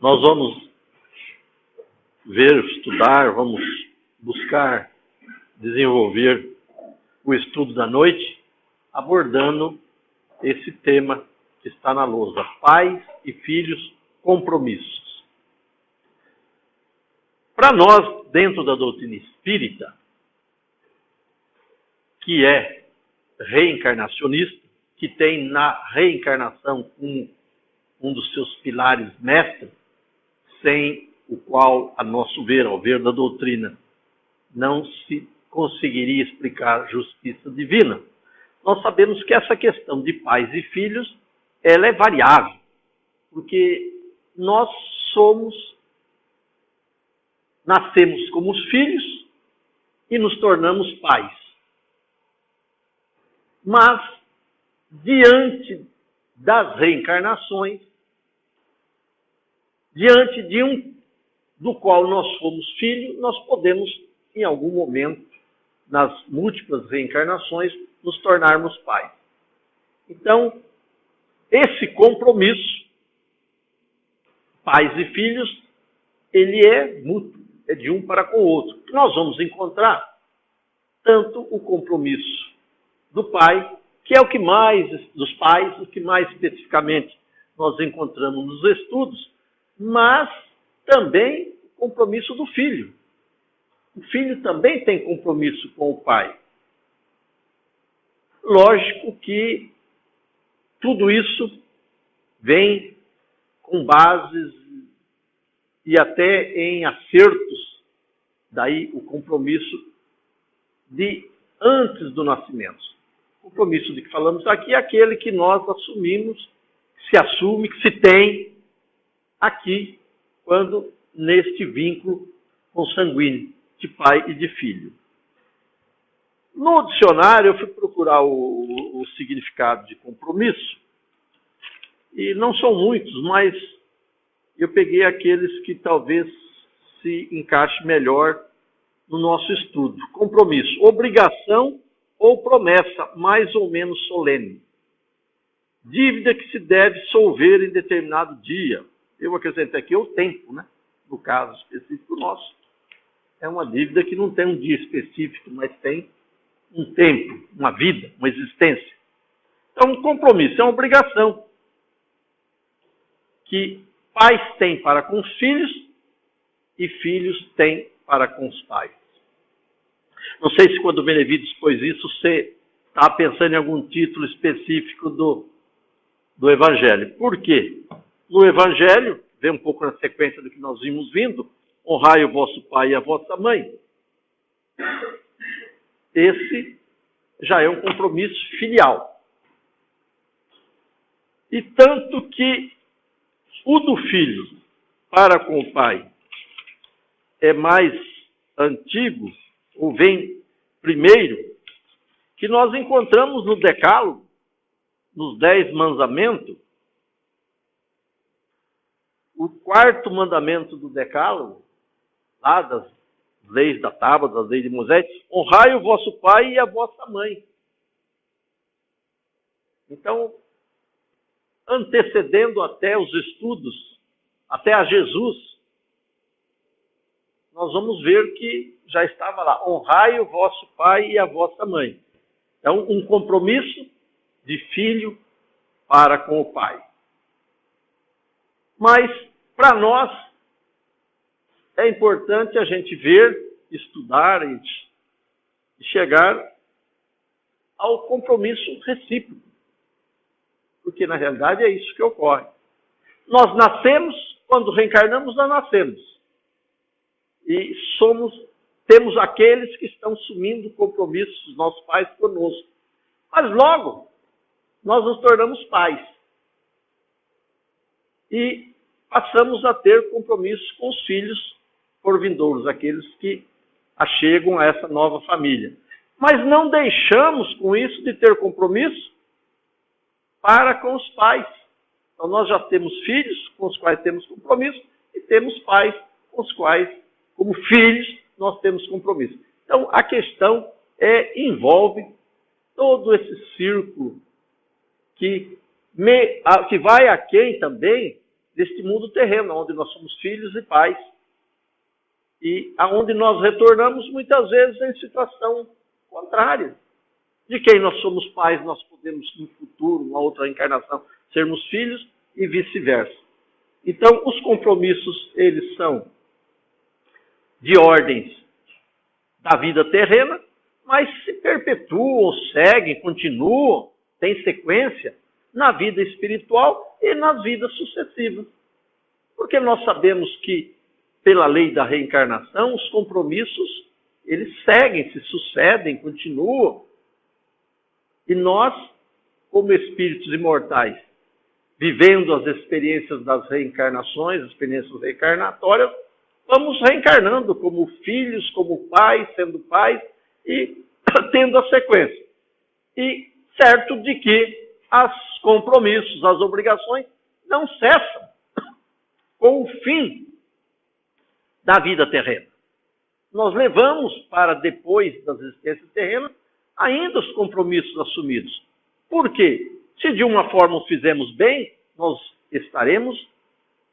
Nós vamos ver, estudar, vamos buscar desenvolver o estudo da noite, abordando esse tema que está na lousa: pais e filhos, compromissos. Para nós, dentro da doutrina espírita, que é reencarnacionista, que tem na reencarnação um dos seus pilares mestres, sem o qual, a nosso ver, ao ver da doutrina, não se conseguiria explicar justiça divina. Nós sabemos que essa questão de pais e filhos, ela é variável, porque nós nascemos como os filhos e nos tornamos pais. Mas, diante das reencarnações, diante do qual nós fomos filhos, nós podemos, em algum momento, nas múltiplas reencarnações, nos tornarmos pais. Então, esse compromisso, pais e filhos, ele é mútuo, é de um para com o outro. Nós vamos encontrar tanto o compromisso do pai, que é o que mais, dos pais, o que mais especificamente nós encontramos nos estudos, mas também o compromisso do filho. O filho também tem compromisso com o pai. Lógico que tudo isso vem com bases e até em acertos, daí o compromisso de antes do nascimento. O compromisso de que falamos aqui é aquele que nós assumimos, que se assume, que se tem aqui, quando neste vínculo consanguíneo de pai e de filho. No dicionário, eu fui procurar o significado de compromisso, e não são muitos, mas eu peguei aqueles que talvez se encaixe melhor no nosso estudo. Compromisso: obrigação ou promessa mais ou menos solene. Dívida que se deve solver em determinado dia. Eu acrescento aqui o tempo, né? No caso específico nosso. É uma dívida que não tem um dia específico, mas tem um tempo, uma vida, uma existência. Então, um compromisso é uma obrigação que pais têm para com os filhos e filhos têm para com os pais. Não sei se quando o Benevides expôs isso, você está pensando em algum título específico do Evangelho. Por quê? No Evangelho, vem um pouco na sequência do que nós vimos vindo: honrai o vosso pai e a vossa mãe. Esse já é um compromisso filial. E tanto que o do filho para com o pai é mais antigo, ou vem primeiro, que nós encontramos no Decálogo, nos 10 mandamentos, o 4º mandamento do Decálogo, lá das leis da Tábua, das leis de Moisés: honrai o vosso pai e a vossa mãe. Então, antecedendo até os estudos, até a Jesus, nós vamos ver que já estava lá: honrai o vosso pai e a vossa mãe. Então, um compromisso de filho para com o pai. Mas, para nós, é importante a gente ver, estudar e chegar ao compromisso recíproco. Porque, na realidade, é isso que ocorre. Nós nascemos, quando reencarnamos, nós nascemos. E temos aqueles que estão assumindo compromissos dos nossos pais conosco. Mas logo, nós nos tornamos pais. E passamos a ter compromissos com os filhos porvindouros, aqueles que achegam a essa nova família. Mas não deixamos com isso de ter compromisso para com os pais. Então nós já temos filhos com os quais temos compromisso e temos pais com os quais, como filhos, nós temos compromisso. Então a questão envolve todo esse círculo que vai aquém também deste mundo terreno, onde nós somos filhos e pais, e aonde nós retornamos muitas vezes em situação contrária. De quem nós somos pais, nós podemos no futuro, uma outra encarnação, sermos filhos e vice-versa. Então, os compromissos, eles são de ordens da vida terrena, mas se perpetuam, seguem, continuam, têm sequência na vida espiritual e nas vidas sucessivas. Porque nós sabemos que, pela lei da reencarnação, os compromissos, eles seguem, se sucedem, continuam. E nós, como espíritos imortais, vivendo as experiências das reencarnações, as experiências reencarnatórias, vamos reencarnando como filhos, como pais, sendo pais e tendo a sequência. E certo de que os compromissos, as obrigações não cessam com o fim da vida terrena. Nós levamos para depois das existências terrenas ainda os compromissos assumidos. Por quê? Se de uma forma os fizemos bem, nós estaremos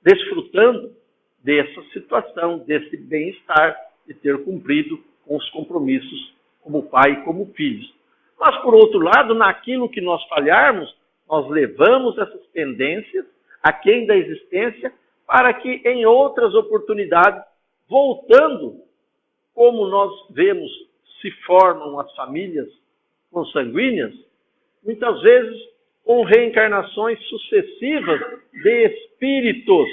desfrutando dessa situação, desse bem-estar, de ter cumprido com os compromissos como pai e como filhos. Mas, por outro lado, naquilo que nós falharmos, nós levamos essas pendências aquém da existência para que em outras oportunidades, voltando, como nós vemos se formam as famílias consanguíneas, muitas vezes com reencarnações sucessivas de espíritos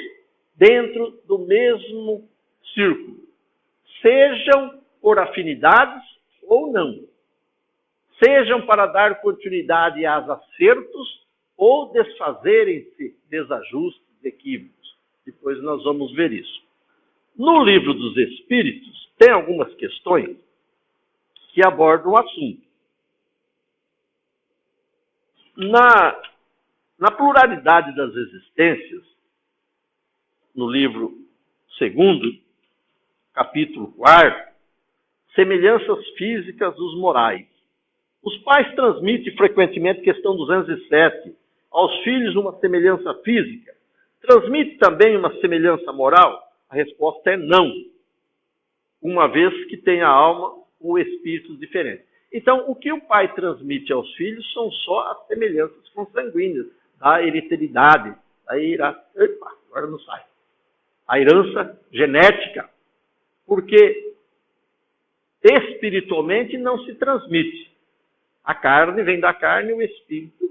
dentro do mesmo círculo, sejam por afinidades ou não, sejam para dar continuidade aos acertos ou desfazerem-se desajustes, equívocos. Depois nós vamos ver isso. No Livro dos Espíritos, tem algumas questões que abordam o assunto. Na pluralidade das existências, no livro 2º, capítulo 4, semelhanças físicas dos morais. Os pais transmitem frequentemente, questão 207, aos filhos uma semelhança física. Transmite também uma semelhança moral? A resposta é não, uma vez que tem a alma ou espíritos diferentes. Então, o que o pai transmite aos filhos são só as semelhanças consanguíneas, da hereditariedade, agora não sai. A herança genética, porque espiritualmente não se transmite. A carne vem da carne, o espírito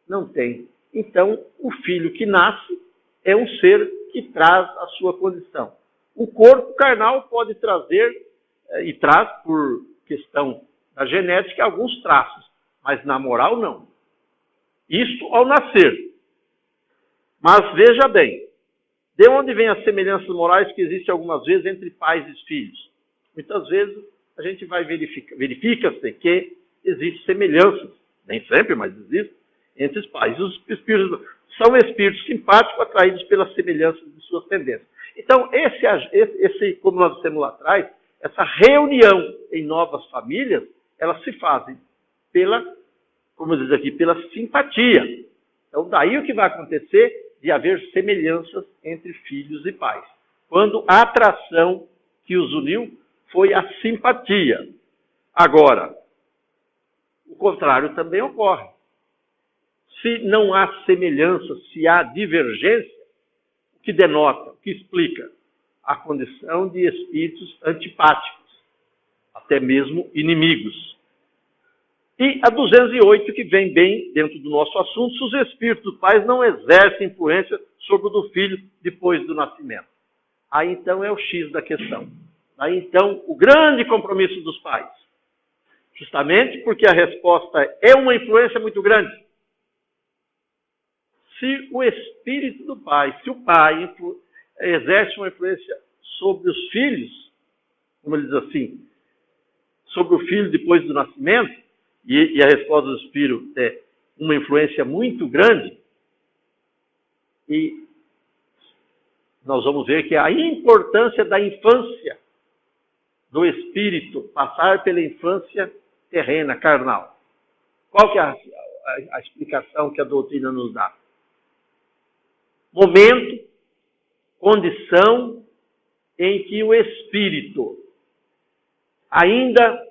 não tem. Então, o filho que nasce é um ser que traz a sua condição. O corpo carnal pode trazer, e traz por questão da genética, alguns traços, mas na moral não. Isto ao nascer. Mas veja bem, de onde vêm as semelhanças morais que existem algumas vezes entre pais e filhos? Muitas vezes a gente vai verifica-se que existem semelhanças, nem sempre, mas existem, entre os pais. Os espíritos são espíritos simpáticos atraídos pelas semelhanças de suas tendências. Então, como nós dissemos lá atrás, essa reunião em novas famílias, elas se fazem pela, como diz aqui, pela simpatia. Então, daí o que vai acontecer de haver semelhanças entre filhos e pais. Quando a atração que os uniu foi a simpatia. Agora, o contrário também ocorre. Se não há semelhança, se há divergência, o que denota, o que explica? A condição de espíritos antipáticos, até mesmo inimigos. E a 208, que vem bem dentro do nosso assunto, se os espíritos dos pais não exercem influência sobre o do filho depois do nascimento. Aí então é o X da questão. Aí então o grande compromisso dos pais. Justamente porque a resposta é uma influência muito grande. Se o espírito do pai, se o pai exerce uma influência sobre os filhos, como ele diz assim, sobre o filho depois do nascimento, e a resposta do espírito é uma influência muito grande, e nós vamos ver que a importância da infância do espírito passar pela infância terrena, carnal. Qual que é a explicação que a doutrina nos dá? momento, condição em que o espírito, ainda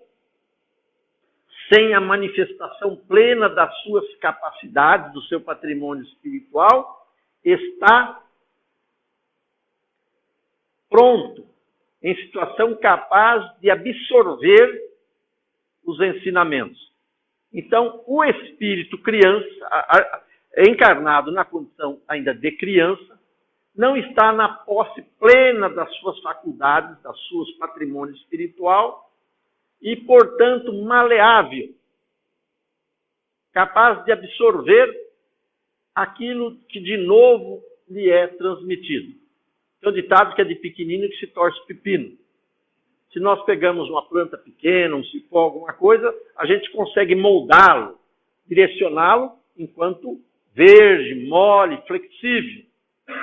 sem a manifestação plena das suas capacidades, do seu patrimônio espiritual, está pronto, em situação capaz de absorver os ensinamentos. Então, o espírito criança, encarnado na condição ainda de criança, não está na posse plena das suas faculdades, das suas patrimônio espiritual, e, portanto, maleável, capaz de absorver aquilo que de novo lhe é transmitido. Tem um ditado que é de pequenino que se torce pepino. Se nós pegamos uma planta pequena, um cipó, alguma coisa, a gente consegue moldá-lo, direcioná-lo enquanto verde, mole, flexível.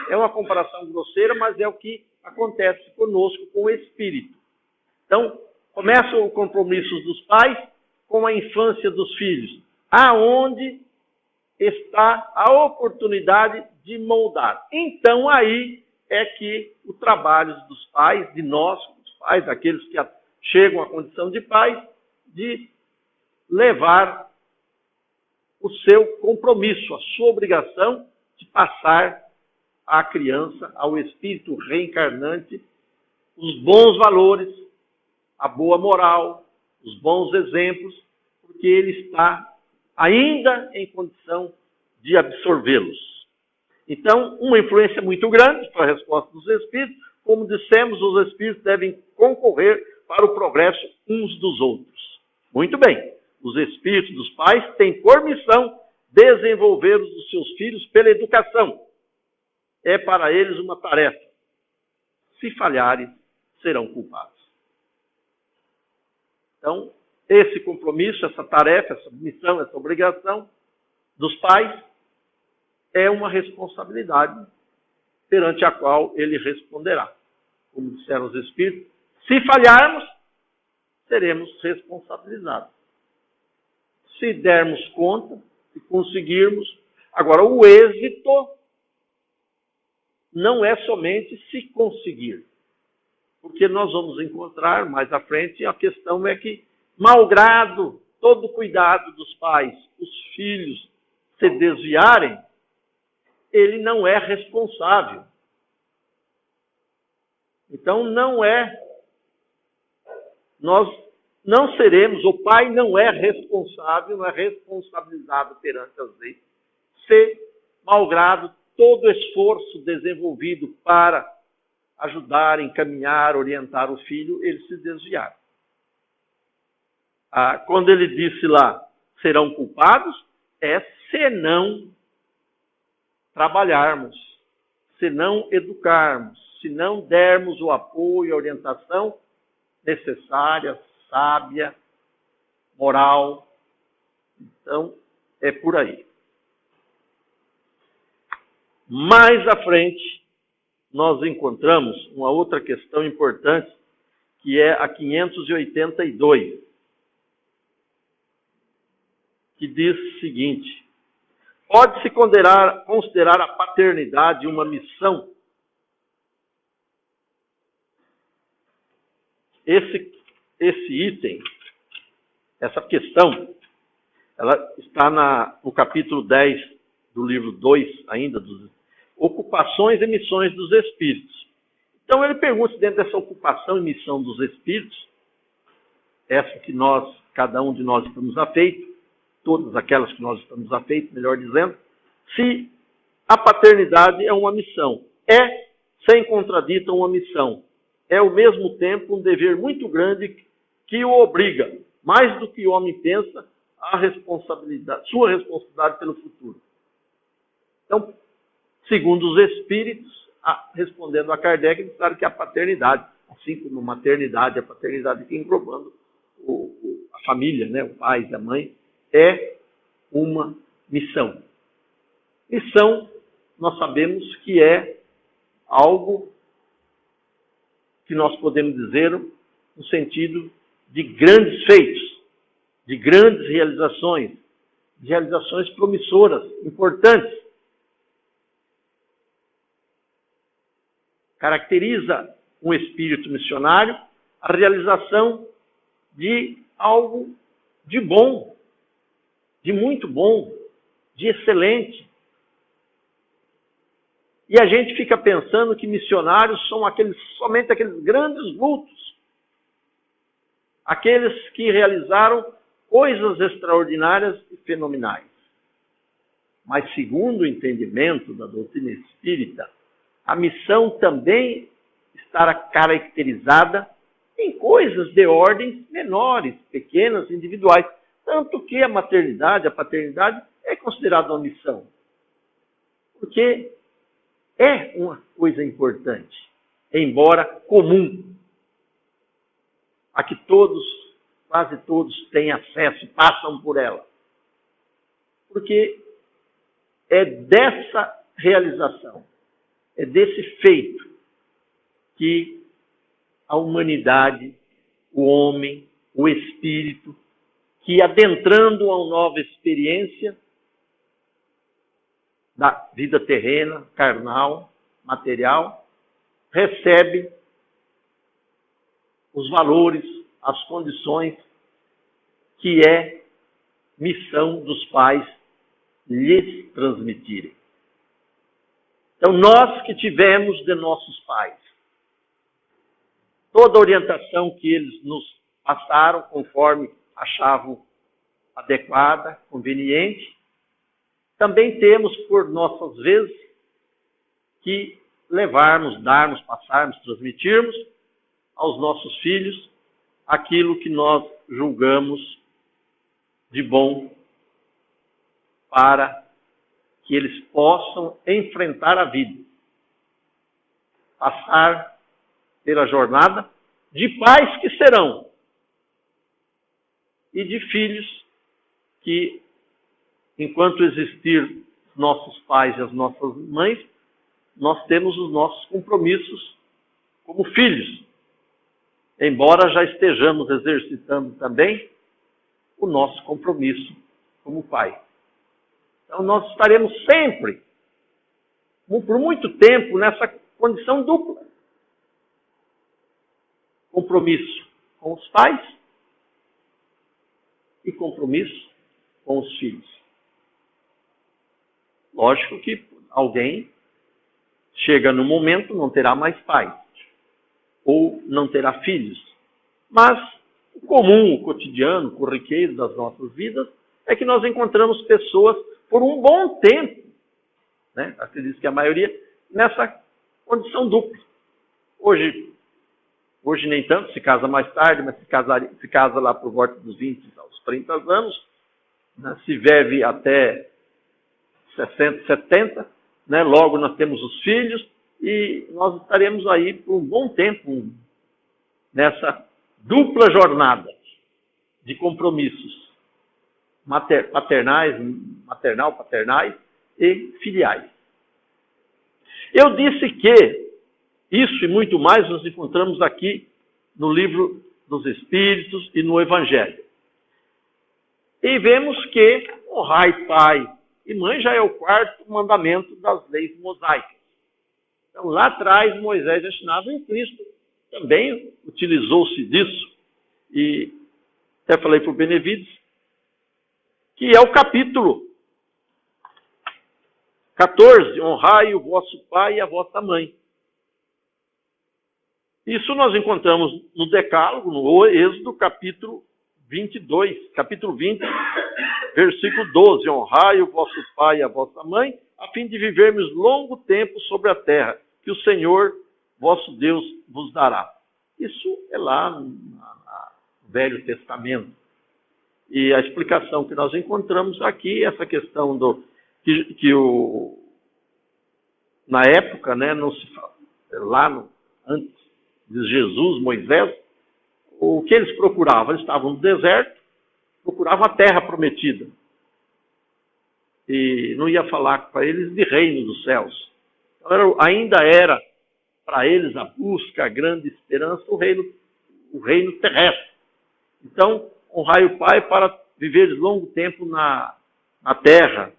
É uma comparação grosseira, mas é o que acontece conosco, com o espírito. Então, começa o compromisso dos pais com a infância dos filhos, aonde está a oportunidade de moldar. Então, aí é que o trabalho dos pais, de nós, os pais, daqueles que chegam à condição de pais, de levar o seu compromisso, a sua obrigação de passar à criança, ao espírito reencarnante, os bons valores, a boa moral, os bons exemplos, porque ele está ainda em condição de absorvê-los. Então, uma influência muito grande para a resposta dos espíritos. Como dissemos, os espíritos devem concorrer para o progresso uns dos outros. Muito bem, os espíritos dos pais têm por missão desenvolver os seus filhos pela educação. É para eles uma tarefa. Se falharem, serão culpados. Então, esse compromisso, essa tarefa, essa missão, essa obrigação dos pais é uma responsabilidade perante a qual ele responderá. Como disseram os Espíritos, se falharmos, seremos responsabilizados. Se dermos conta, se conseguirmos. Agora, o êxito não é somente se conseguir. Porque nós vamos encontrar mais à frente, a questão é que, malgrado todo o cuidado dos pais, os filhos se desviarem, ele não é responsável. Então, nós não seremos, o pai não é responsável, não é responsabilizado perante as leis, se, malgrado todo o esforço desenvolvido para ajudar, encaminhar, orientar o filho, ele se desviar. Quando ele disse lá, serão culpados, é se não trabalharmos, se não educarmos, se não dermos o apoio, a orientação necessária, sábia, moral. Então, é por aí. Mais à frente, nós encontramos uma outra questão importante, que é a 582, que diz o seguinte: pode-se considerar a paternidade uma missão? Esse item, essa questão, ela está no capítulo 10 do livro 2, ainda, dos Ocupações e Missões dos Espíritos. Então ele pergunta, dentro dessa ocupação e missão dos Espíritos, essa que cada um de nós estamos afeitos, todas aquelas que nós estamos afeitos, melhor dizendo, se a paternidade é uma missão. É, sem contradito, uma missão. É, ao mesmo tempo, um dever muito grande que o obriga, mais do que o homem pensa, sua responsabilidade pelo futuro. Então, segundo os Espíritos, respondendo a Kardec, disseram que a paternidade, assim como a maternidade, a paternidade aqui englobando a família, né, o pai e a mãe, é uma missão. Missão, nós sabemos que é algo que nós podemos dizer no sentido de grandes feitos, de grandes realizações, de realizações promissoras, importantes. caracteriza um espírito missionário a realização de algo de bom, de muito bom, de excelente. E a gente fica pensando que missionários são somente aqueles grandes vultos, aqueles que realizaram coisas extraordinárias e fenomenais. Mas, segundo o entendimento da doutrina espírita, a missão também estará caracterizada em coisas de ordens menores, pequenas, individuais. Tanto que a maternidade, a paternidade é considerada uma missão. Porque é uma coisa importante, embora comum, a que todos, quase todos, têm acesso, passam por ela. Porque é dessa realização, é desse feito que a humanidade, o homem, o espírito, que adentrando a uma nova experiência da vida terrena, carnal, material, recebe os valores, as condições que é missão dos pais lhes transmitirem. Então, nós que tivemos de nossos pais toda a orientação que eles nos passaram, conforme achavam adequada, conveniente, também temos, por nossas vezes, que levarmos, darmos, passarmos, transmitirmos aos nossos filhos aquilo que nós julgamos de bom para que eles possam enfrentar a vida, passar pela jornada de pais que serão e de filhos que, enquanto existir nossos pais e as nossas mães, nós temos os nossos compromissos como filhos, embora já estejamos exercitando também o nosso compromisso como pai. Então nós estaremos sempre, por muito tempo, nessa condição dupla. Compromisso com os pais e compromisso com os filhos. Lógico que alguém chega no momento, não terá mais pais, ou não terá filhos. Mas o comum, o cotidiano, o corriqueiro das nossas vidas, é que nós encontramos pessoas por um bom tempo, né? Acredito que a maioria, nessa condição dupla. Hoje nem tanto, se casa mais tarde, mas se casa lá por volta dos 20 aos 30 anos, né? Se vive até 60, 70, né? Logo nós temos os filhos e nós estaremos aí por um bom tempo nessa dupla jornada de compromissos paternais e filiais. Eu disse que isso e muito mais nós encontramos aqui no livro dos Espíritos e no Evangelho. E vemos que honrai pai e mãe já é o quarto mandamento das leis mosaicas. Então, lá atrás, Moisés destinado em Cristo também utilizou-se disso. E até falei para o Benevides que é o capítulo 14, honrai o vosso pai e a vossa mãe. Isso nós encontramos no Decálogo, no Êxodo, capítulo 22, capítulo 20, versículo 12. Honrai o vosso pai e a vossa mãe, a fim de vivermos longo tempo sobre a terra, que o Senhor, vosso Deus, vos dará. Isso é lá no Velho Testamento. E a explicação que nós encontramos aqui, essa questão na época, né, não se fala, antes de Jesus, Moisés, o que eles procuravam? Eles estavam no deserto, procuravam a terra prometida. E não ia falar para eles de reino dos céus. Então, ainda era para eles a busca, a grande esperança, o reino terrestre. Então, honrai o pai para viver longo tempo na terra,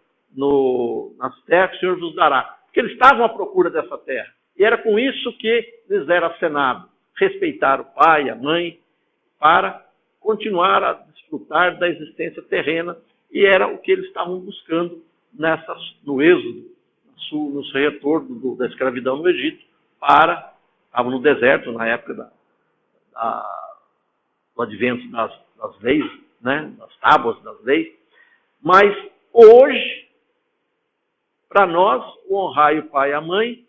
nas terras que o Senhor vos dará. Porque eles estavam à procura dessa terra. E era com isso que lhes era acenado: respeitar o pai, a mãe, para continuar a desfrutar da existência terrena, e era o que eles estavam buscando no êxodo, no retorno da escravidão no Egito, estavam no deserto na época do advento das leis, né, das tábuas das leis. Mas hoje, para nós, o honrar o pai e a mãe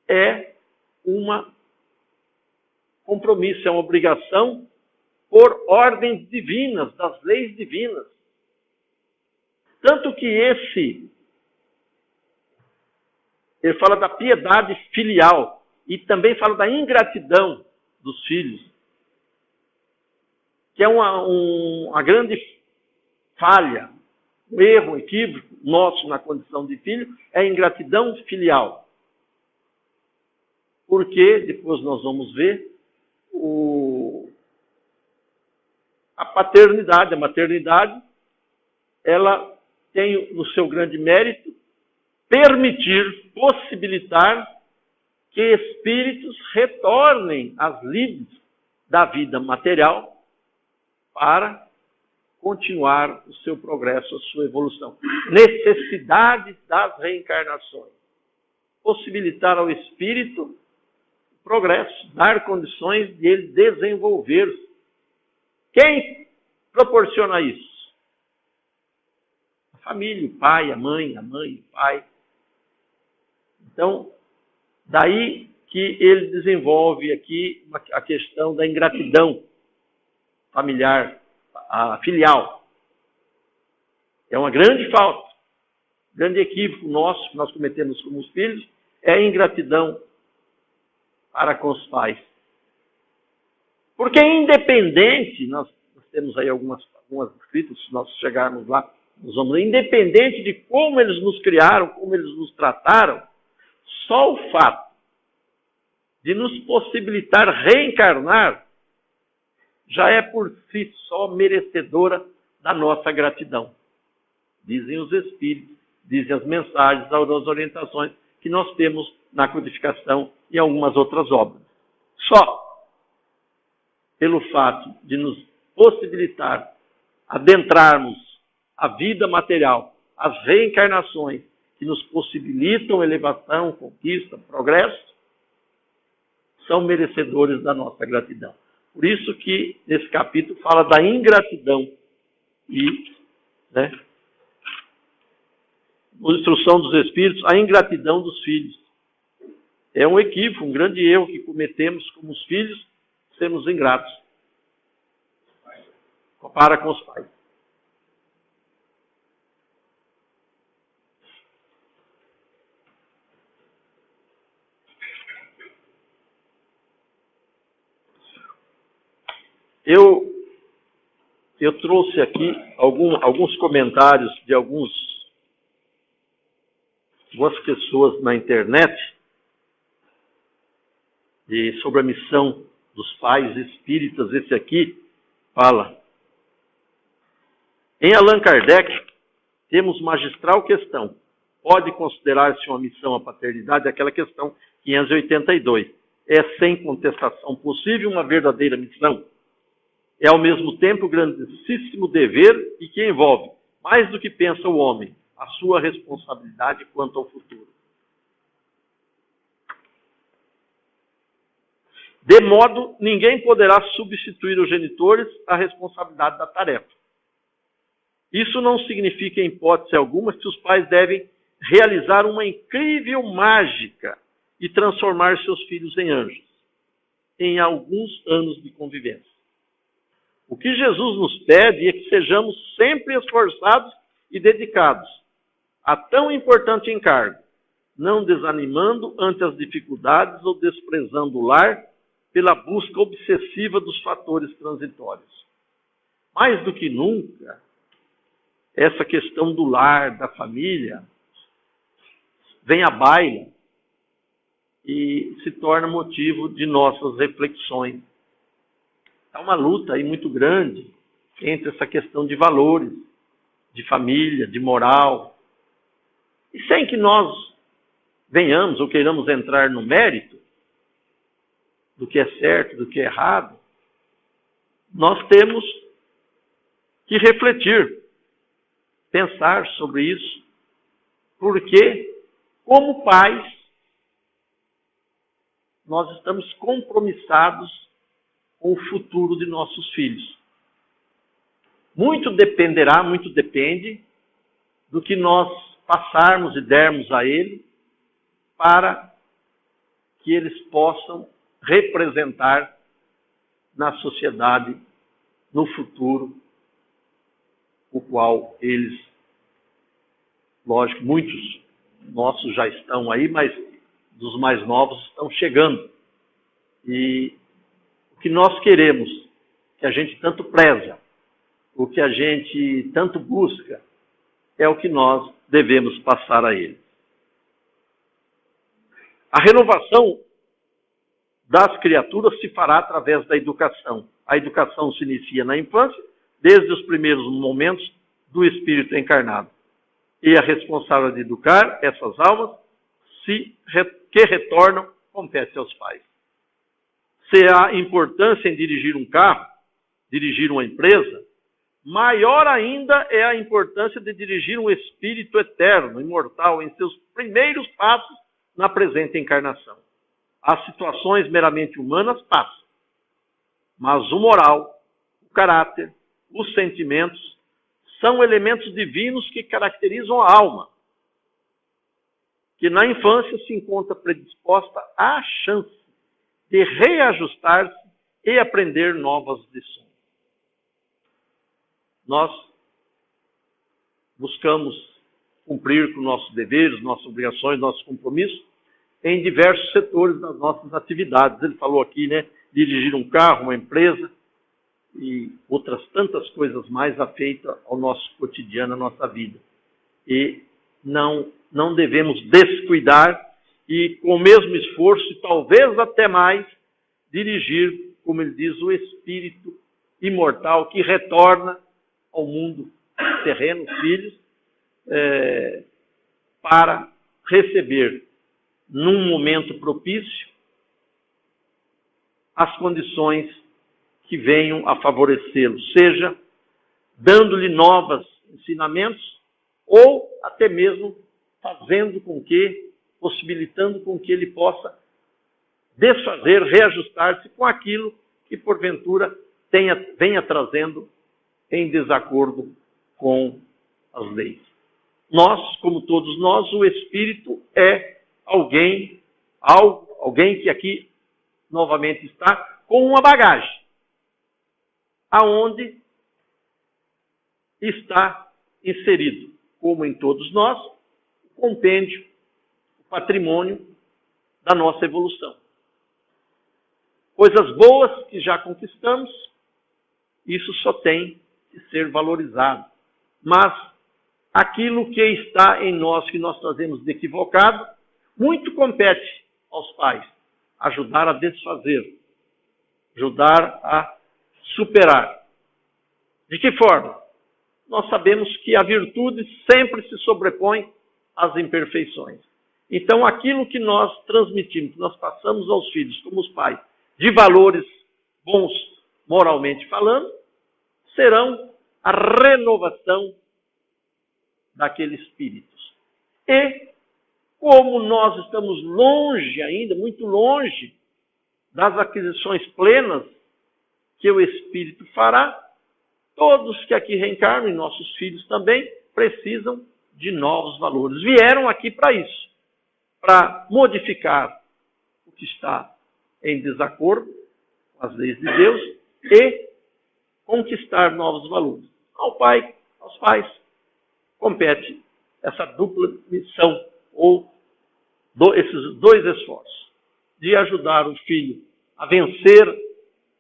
é um compromisso, é uma obrigação por ordens divinas, das leis divinas. Tanto que ele fala da piedade filial e também fala da ingratidão dos filhos, que é uma grande falha, um erro, um equívoco nosso na condição de filho, é a ingratidão filial. Porque, depois nós vamos ver, a paternidade, a maternidade, ela tem no seu grande mérito possibilitar que espíritos retornem às lides da vida material para continuar o seu progresso, a sua evolução. Necessidade das reencarnações. Possibilitar ao espírito o progresso, dar condições de ele desenvolver-se. Quem proporciona isso? A família, o pai, a mãe, o pai. Então, daí que ele desenvolve aqui a questão da ingratidão familiar, filial. É uma grande falta, grande equívoco nosso que nós cometemos como os filhos, é a ingratidão para com os pais. Porque independente, nós temos aí algumas escritas, se nós chegarmos lá, nós vamos ver, independente de como eles nos criaram, como eles nos trataram, só o fato de nos possibilitar reencarnar já é por si só merecedora da nossa gratidão. Dizem os Espíritos, dizem as mensagens, as orientações que nós temos na codificação e algumas outras obras. Só pelo fato de nos possibilitar adentrarmos a vida material, as reencarnações que nos possibilitam elevação, conquista, progresso, são merecedores da nossa gratidão. Por isso que nesse capítulo fala da ingratidão e, né, na instrução dos Espíritos, a ingratidão dos filhos. É um equívoco, um grande erro que cometemos como os filhos, sermos ingratos para com os pais. Eu trouxe aqui alguns comentários de algumas pessoas na internet sobre a missão dos pais espíritas. Esse aqui fala: em Allan Kardec, temos magistral questão. Pode considerar-se uma missão a paternidade? Aquela questão 582. É sem contestação possível uma verdadeira missão? É ao mesmo tempo grandíssimo dever e que envolve, mais do que pensa o homem, a sua responsabilidade quanto ao futuro. De modo, ninguém poderá substituir os genitores à responsabilidade da tarefa. Isso não significa, em hipótese alguma, que os pais devem realizar uma incrível mágica e transformar seus filhos em anjos, em alguns anos de convivência. O que Jesus nos pede é que sejamos sempre esforçados e dedicados a tão importante encargo, não desanimando ante as dificuldades ou desprezando o lar pela busca obsessiva dos fatores transitórios. Mais do que nunca, essa questão do lar, da família, vem à baila e se torna motivo de nossas reflexões. Há uma luta aí muito grande entre essa questão de valores, de família, de moral. E sem que nós venhamos ou queiramos entrar no mérito do que é certo, do que é errado, nós temos que refletir, pensar sobre isso, porque, como pais, nós estamos compromissados com o futuro de nossos filhos. Muito depende do que nós passarmos e dermos a ele para que eles possam representar na sociedade, no futuro, o qual eles, lógico, muitos nossos já estão aí, mas dos mais novos estão chegando. E o que nós queremos, que a gente tanto preza, o que a gente tanto busca, é o que nós devemos passar a eles. A renovação das criaturas se fará através da educação. A educação se inicia na infância, desde os primeiros momentos do espírito encarnado. E a responsável de educar essas almas que retornam compete aos pais. Se há importância em dirigir um carro, dirigir uma empresa, maior ainda é a importância de dirigir um espírito eterno, imortal, em seus primeiros passos na presente encarnação. As situações meramente humanas passam, mas o moral, o caráter, os sentimentos são elementos divinos que caracterizam a alma, que na infância se encontra predisposta à chance de reajustar-se e aprender novas lições. Nós buscamos cumprir com nossos deveres, nossas obrigações, nossos compromissos em diversos setores das nossas atividades. Ele falou aqui, né, dirigir um carro, uma empresa e outras tantas coisas mais afeitas ao nosso cotidiano, à nossa vida. E não devemos descuidar e, com o mesmo esforço, e talvez até mais, dirigir, como ele diz, o espírito imortal que retorna ao mundo terreno, filhos, para receber, num momento propício, as condições que venham a favorecê-lo, seja dando-lhe novos ensinamentos ou até mesmo possibilitando com que ele possa desfazer, reajustar-se com aquilo que porventura venha trazendo em desacordo com as leis. Nós, como todos nós, o espírito é alguém que aqui novamente está com uma bagagem, aonde está inserido, como em todos nós, o compêndio, o patrimônio da nossa evolução. Coisas boas que já conquistamos, isso só tem que ser valorizado. Mas aquilo que está em nós, que nós trazemos de equivocado, muito compete aos pais ajudar a desfazer, ajudar a superar. De que forma? Nós sabemos que a virtude sempre se sobrepõe às imperfeições. Então, aquilo que nós transmitimos, que nós passamos aos filhos, como os pais, de valores bons, moralmente falando, serão a renovação daqueles espíritos. E, como nós estamos longe ainda, muito longe das aquisições plenas que o Espírito fará, todos que aqui reencarnam, e nossos filhos também, precisam de novos valores. Vieram aqui para isso, para modificar o que está em desacordo com as leis de Deus e conquistar novos valores. Aos pais, compete essa dupla missão, ou esses dois esforços, de ajudar o filho a vencer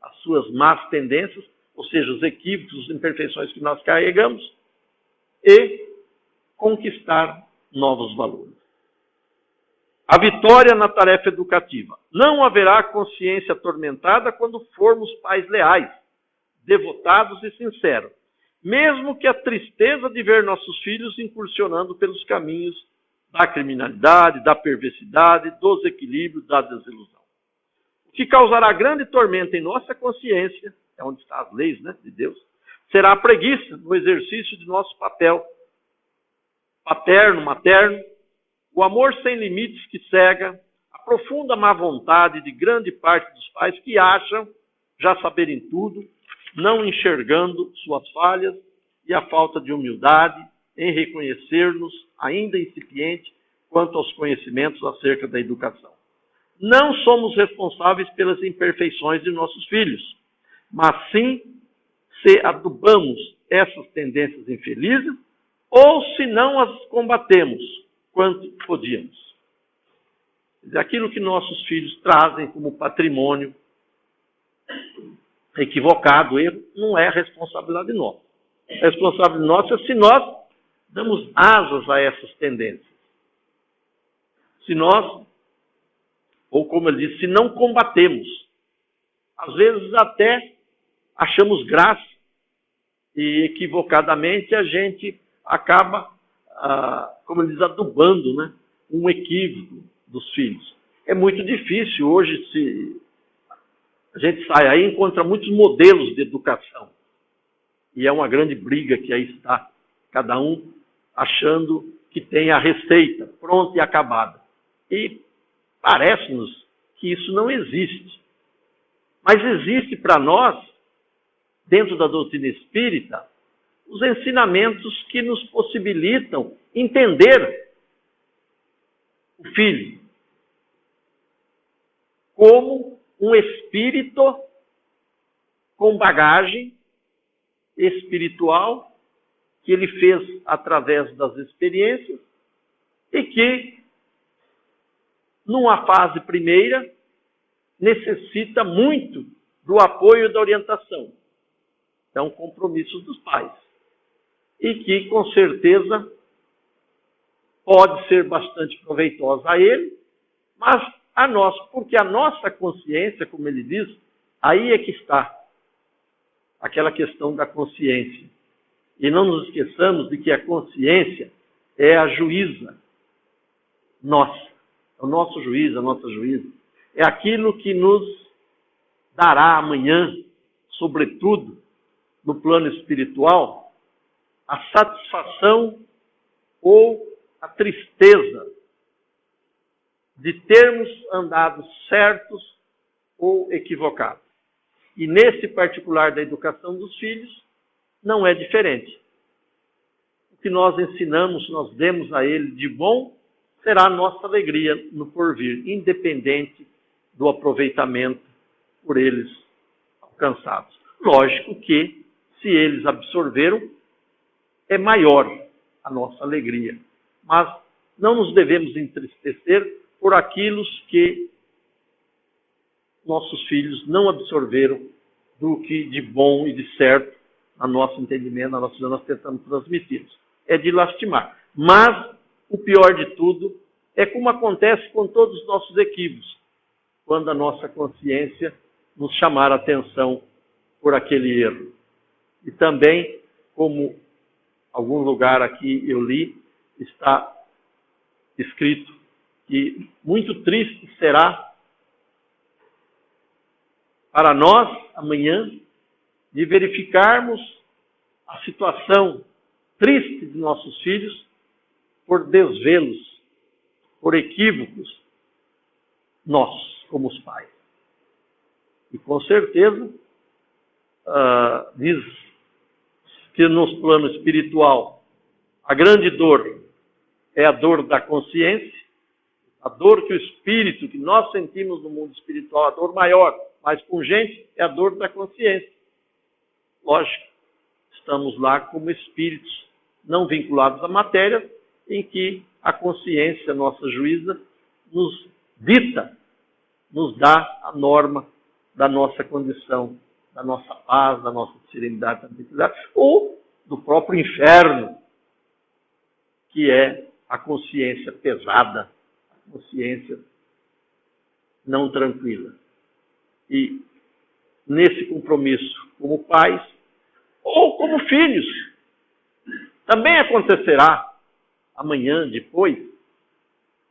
as suas más tendências, ou seja, os equívocos, as imperfeições que nós carregamos, e conquistar novos valores. A vitória na tarefa educativa. Não haverá consciência atormentada quando formos pais leais, devotados e sinceros, mesmo que a tristeza de ver nossos filhos incursionando pelos caminhos da criminalidade, da perversidade, dos equilíbrios, da desilusão. O que causará grande tormento em nossa consciência, é onde estão as leis, né, de Deus, será a preguiça no exercício de nosso papel paterno, materno, o amor sem limites que cega, a profunda má vontade de grande parte dos pais que acham já saberem tudo, não enxergando suas falhas e a falta de humildade em reconhecer-nos ainda incipiente quanto aos conhecimentos acerca da educação. Não somos responsáveis pelas imperfeições de nossos filhos, mas sim se adubamos essas tendências infelizes ou se não as combatemos quanto podíamos. Aquilo que nossos filhos trazem como patrimônio equivocado, erro, não é responsabilidade nossa. A responsabilidade nossa é se nós damos asas a essas tendências. Se nós, ou como ele disse, se não combatemos. Às vezes até achamos graça e equivocadamente a gente acaba, como ele diz, adubando, né, um equívoco dos filhos. É muito difícil hoje, se a gente sai aí e encontra muitos modelos de educação. E é uma grande briga que aí está, cada um achando que tem a receita pronta e acabada. E parece-nos que isso não existe. Mas existe para nós, dentro da doutrina espírita, os ensinamentos que nos possibilitam entender o filho como um espírito com bagagem espiritual que ele fez através das experiências e que, numa fase primeira, necessita muito do apoio e da orientação. É um compromisso dos pais. E que, com certeza, pode ser bastante proveitosa a ele, mas a nós, porque a nossa consciência, como ele diz, aí é que está aquela questão da consciência. E não nos esqueçamos de que a consciência é a juíza nossa, é o nosso juiz, a nossa juíza. É aquilo que nos dará amanhã, sobretudo no plano espiritual, a satisfação ou a tristeza de termos andado certos ou equivocados. E nesse particular da educação dos filhos, não é diferente. O que nós ensinamos, nós demos a ele de bom, será a nossa alegria no porvir, independente do aproveitamento por eles alcançados. Lógico que, se eles absorveram, é maior a nossa alegria. Mas não nos devemos entristecer por aquilo que nossos filhos não absorveram do que de bom e de certo, a nosso entendimento, a nossa vida, nós tentamos transmitir. É de lastimar. Mas o pior de tudo é como acontece com todos os nossos equívocos, quando a nossa consciência nos chamar a atenção por aquele erro. E também, como algum lugar aqui eu li, está escrito que muito triste será para nós, amanhã, de verificarmos a situação triste de nossos filhos por desvelos, por equívocos nossos, como os pais. E com certeza, diz que no plano espiritual, a grande dor é a dor da consciência, a dor que o espírito, que nós sentimos no mundo espiritual, a dor maior, mais pungente, é a dor da consciência. Lógico, estamos lá como espíritos não vinculados à matéria, em que a consciência, nossa juíza, nos dita, nos dá a norma da nossa condição, da nossa paz, da nossa serenidade, da tranquilidade, ou do próprio inferno, que é a consciência pesada, a consciência não tranquila. E nesse compromisso como pais ou como filhos, também acontecerá amanhã, depois,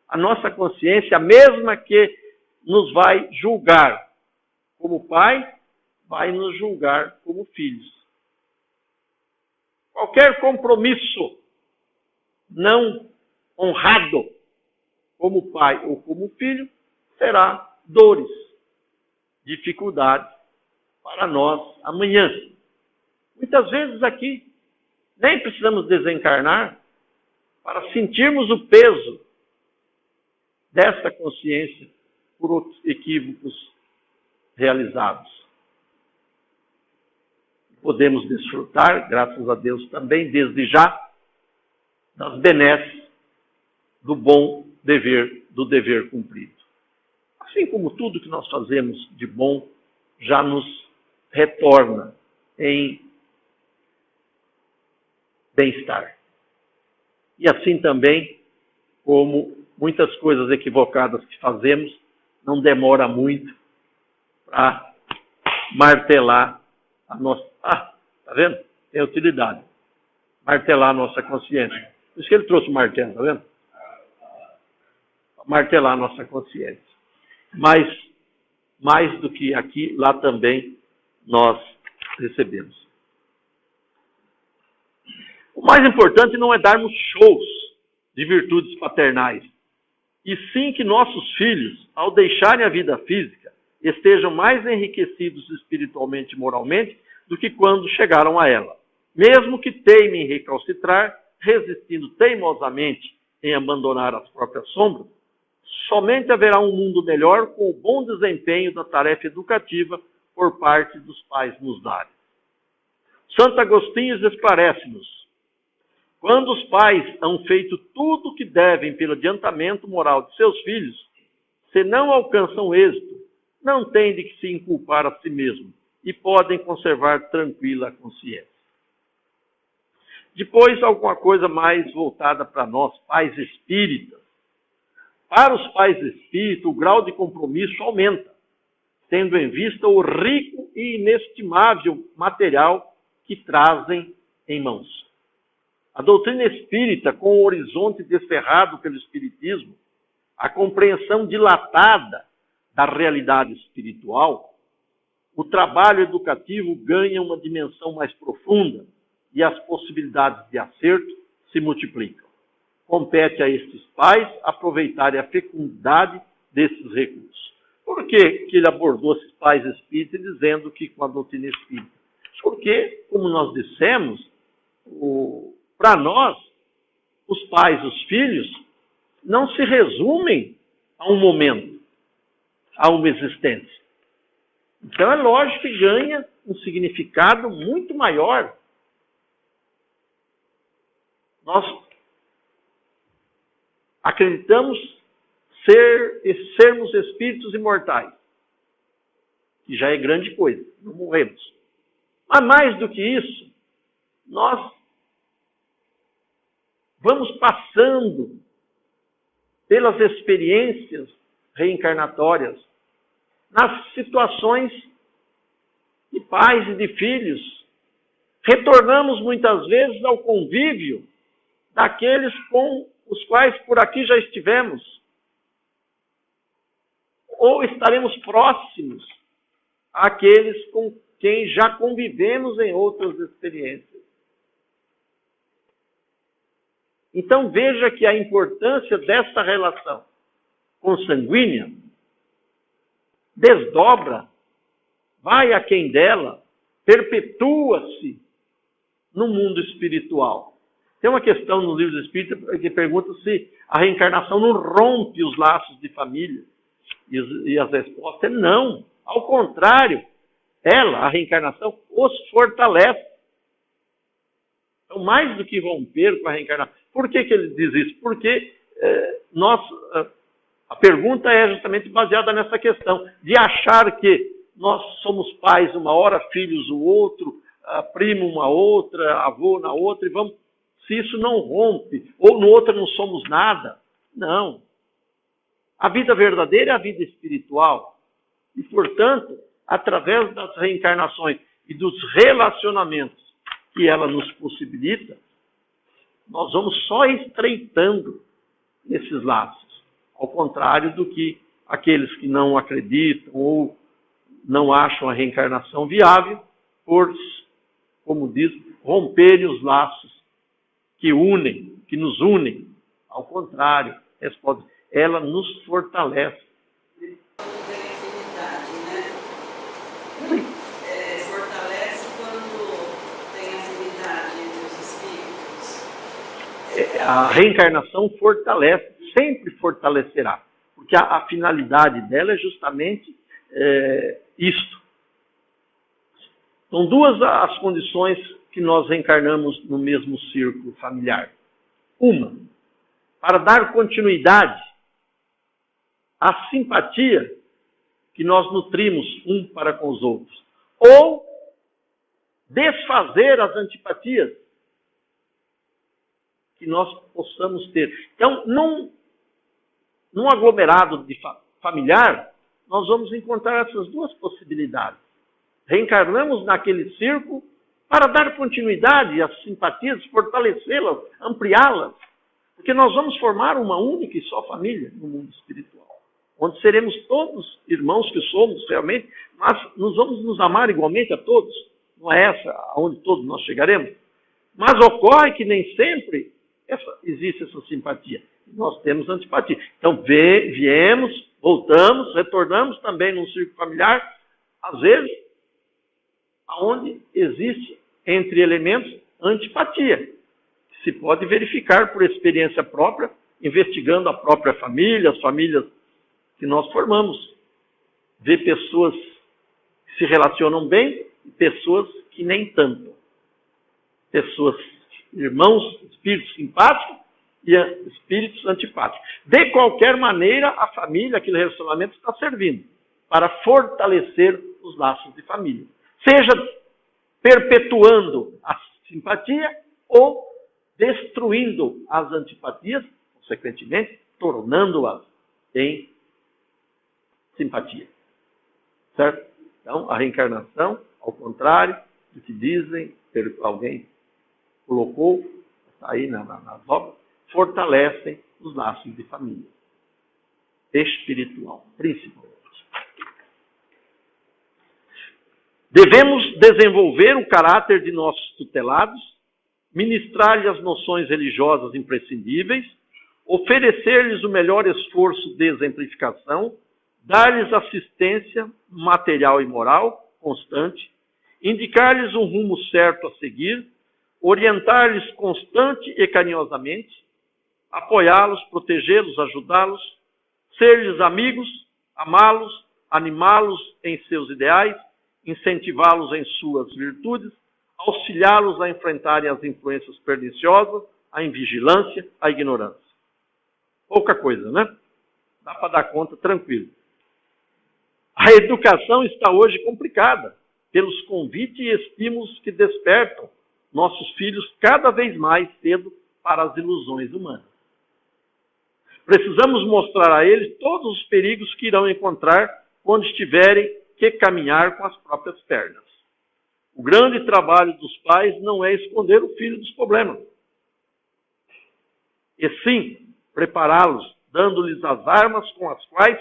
a nossa consciência, a mesma que nos vai julgar como pai, vai nos julgar como filhos. Qualquer compromisso não honrado como pai ou como filho será dores, dificuldades para nós amanhã. Muitas vezes aqui nem precisamos desencarnar para sentirmos o peso dessa consciência por outros equívocos realizados. Podemos desfrutar, graças a Deus, também desde já, das benesses do bom dever, do dever cumprido. Assim como tudo que nós fazemos de bom já nos retorna em bem-estar. E assim também, como muitas coisas equivocadas que fazemos, não demora muito para martelar a nossa... tá vendo? Tem utilidade. Martelar a nossa consciência. Por isso que ele trouxe o martelo, tá vendo? Martelar a nossa consciência. Mas, mais do que aqui, lá também nós recebemos. O mais importante não é darmos shows de virtudes paternais, e sim que nossos filhos, ao deixarem a vida física, estejam mais enriquecidos espiritualmente e moralmente do que quando chegaram a ela. Mesmo que teimem em recalcitrar, resistindo teimosamente em abandonar as próprias sombras, somente haverá um mundo melhor com o bom desempenho da tarefa educativa por parte dos pais nos lares. Santo Agostinho esclarece-nos: quando os pais hão feito tudo o que devem pelo adiantamento moral de seus filhos, se não alcançam êxito, não têm de que se inculpar a si mesmo e podem conservar tranquila a consciência. Depois, alguma coisa mais voltada para nós, pais espíritas. Para os pais espíritas, o grau de compromisso aumenta, tendo em vista o rico e inestimável material que trazem em mãos. A doutrina espírita, com o horizonte descerrado pelo espiritismo, a compreensão dilatada da realidade espiritual, o trabalho educativo ganha uma dimensão mais profunda e as possibilidades de acerto se multiplicam. Compete a estes pais aproveitarem a fecundidade desses recursos. Por que ele abordou esses pais espíritas dizendo que com a doutrina espírita? Porque, como nós dissemos, para nós, os pais, os filhos, não se resumem a um momento, a uma existência. Então é lógico que ganha um significado muito maior. Nós acreditamos sermos espíritos imortais, que já é grande coisa, não morremos. Mas mais do que isso, nós vamos passando pelas experiências reencarnatórias, nas situações de pais e de filhos. Retornamos muitas vezes ao convívio daqueles com os quais por aqui já estivemos, ou estaremos próximos àqueles com quem já convivemos em outras experiências. Então veja que a importância dessa relação consanguínea desdobra, vai aquém dela, perpetua-se no mundo espiritual. Tem uma questão no livro do Espírito que pergunta se a reencarnação não rompe os laços de família. E as respostas é não. Ao contrário, ela, a reencarnação, os fortalece. Então, mais do que romper com a reencarnação. Por que ele diz isso? Porque a pergunta é justamente baseada nessa questão de achar que nós somos pais uma hora, filhos o outro, primo uma outra, avô na outra, e vamos, se isso não rompe, ou no outro não somos nada. Não. A vida verdadeira é a vida espiritual. E, portanto, através das reencarnações e dos relacionamentos que ela nos possibilita, nós vamos só estreitando esses laços. Ao contrário do que aqueles que não acreditam ou não acham a reencarnação viável, por, como diz, romperem os laços que nos unem. Ao contrário, ela nos fortalece. Fortalece quando tem afinidade entre os espíritos. A reencarnação fortalece, sempre fortalecerá, porque a finalidade dela é justamente isto. São duas as condições que nós reencarnamos no mesmo círculo familiar. Uma, para dar continuidade à simpatia que nós nutrimos um para com os outros. Ou desfazer as antipatias que nós possamos ter. Então, num aglomerado familiar, nós vamos encontrar essas duas possibilidades. Reencarnamos naquele círculo para dar continuidade às simpatias, fortalecê-las, ampliá-las, porque nós vamos formar uma única e só família no mundo espiritual, onde seremos todos irmãos que somos realmente, mas nós vamos nos amar igualmente a todos. Não é essa aonde todos nós chegaremos. Mas ocorre que nem sempre existe essa simpatia. Nós temos antipatia. Então, viemos, voltamos, retornamos também num círculo familiar, às vezes, onde existe, entre elementos, antipatia, que se pode verificar por experiência própria, investigando a própria família, as famílias que nós formamos. Ver pessoas que se relacionam bem e pessoas que nem tanto. Pessoas, irmãos, espíritos simpáticos e espíritos antipáticos. De qualquer maneira, a família, aquele relacionamento está servindo para fortalecer os laços de família. Seja perpetuando a simpatia ou destruindo as antipatias, consequentemente, tornando-as em simpatia. Certo? Então, a reencarnação, ao contrário do que dizem, alguém colocou, está aí nas obras, fortalecem os laços de família. Espiritual, principalmente. Devemos desenvolver o caráter de nossos tutelados, ministrar-lhes as noções religiosas imprescindíveis, oferecer-lhes o melhor esforço de exemplificação, dar-lhes assistência material e moral constante, indicar-lhes um rumo certo a seguir, orientar-lhes constante e carinhosamente, apoiá-los, protegê-los, ajudá-los, ser-lhes amigos, amá-los, animá-los em seus ideais, incentivá-los em suas virtudes, auxiliá-los a enfrentarem as influências perniciosas, a invigilância, a ignorância. Pouca coisa, né? Dá para dar conta tranquilo. A educação está hoje complicada pelos convites e estímulos que despertam nossos filhos cada vez mais cedo para as ilusões humanas. Precisamos mostrar a eles todos os perigos que irão encontrar quando estiverem que caminhar com as próprias pernas. O grande trabalho dos pais não é esconder o filho dos problemas, e sim prepará-los, dando-lhes as armas com as quais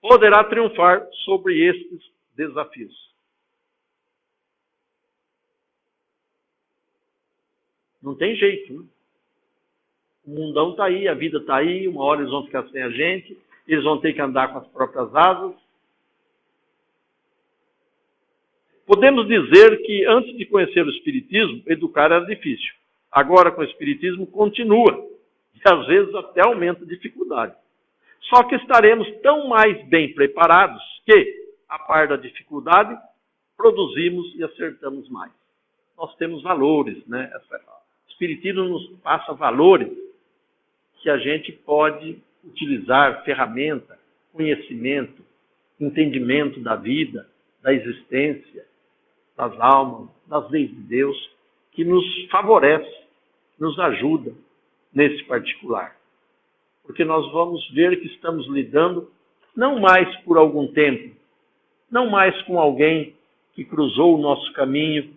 poderá triunfar sobre estes desafios. Não tem jeito, né? O mundão está aí, a vida está aí, uma hora eles vão ficar sem a gente, eles vão ter que andar com as próprias asas. Podemos dizer que antes de conhecer o Espiritismo, educar era difícil. Agora, com o Espiritismo, continua. E às vezes até aumenta a dificuldade. Só que estaremos tão mais bem preparados que, a par da dificuldade, produzimos e acertamos mais. Nós temos valores, né? O Espiritismo nos passa valores que a gente pode utilizar, ferramenta, conhecimento, entendimento da vida, da existência, das almas, das leis de Deus, que nos favorece, nos ajuda nesse particular. Porque nós vamos ver que estamos lidando não mais por algum tempo, não mais com alguém que cruzou o nosso caminho